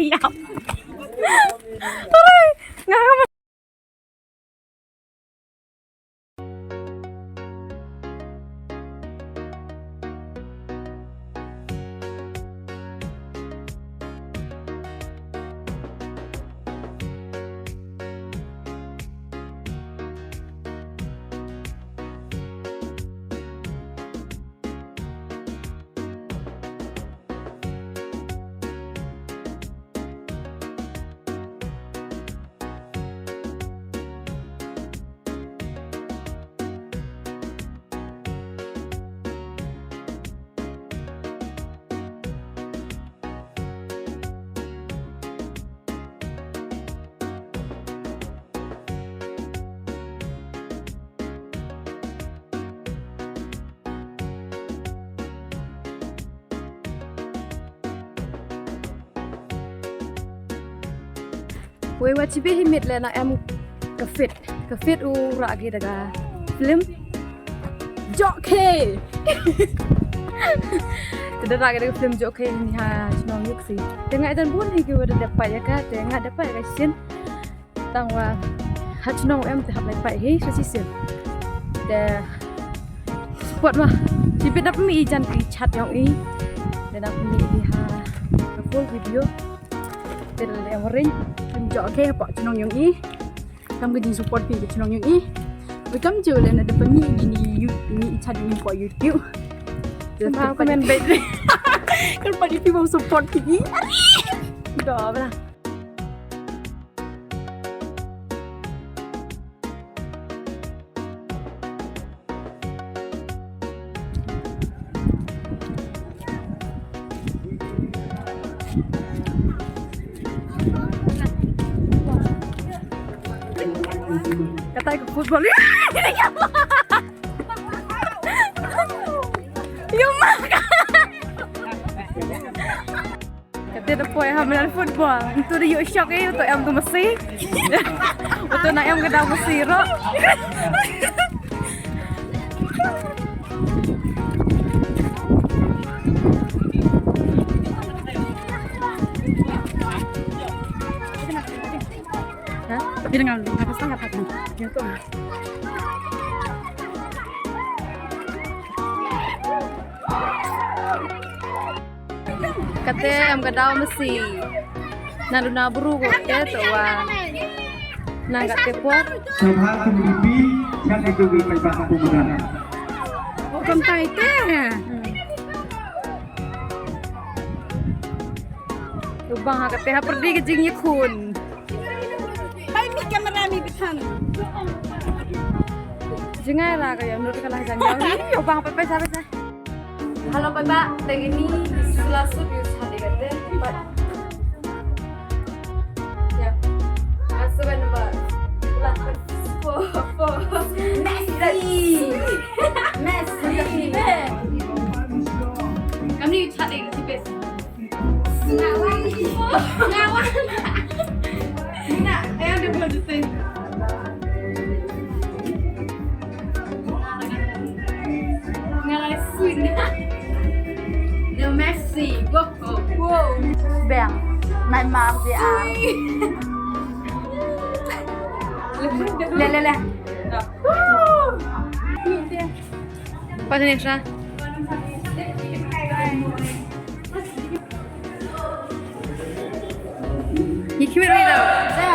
siap. Nggak. Wei wajib himit le na em kefit u ragi daga film Jokke. Tidak ragi daga film Jokke ni ha cunong yuk si. Tengah dan pun higi wada dapat ya ka, tengah dapat ya sin. Tangwa ha cunong em te hap dapat hi so sin. De sport mah cipit dapat mi jan ki chat yang i. Dan dapat mi di ha full video. Del yang ring Jokke apa cunong yang i. Kamu jadi support pi cunong yang i. Welcome je le na dapat mi ini chat ini po YouTube. Sampai komen baik. Kan pada pi mau support pi. Dah lah. Kata ikut football. Yung maka. Kata dah poy hamilan football. Itu dia yuk shock untuk em tu mesti. Untuk nak em kedai mesti ro. Tapi dengan apa sangat hati yang tu. Kata am kadau mesti nalu naburu ko ya tu wa nangkat tepor. Sabha kemudipi yang itu berpihak pemuda. Oh kontai teh. Lubang ha kata ha pergi ke jingnya kun. Kamera mi bitan. Jangan lah kayak menurut kalah jangan. Yo bang pepe sampai saya. Halo Pak, lagi ni selasut yus hari kata. Ya. Masuk kan nombor. Messi. Kami cari di best. Ngawan. Nina, ayam dia belum jatuh. Ngalai swing. The Messi, wow. Bèn, mày màm gì à? Le. Apa jenis lah? Ni kimi dah.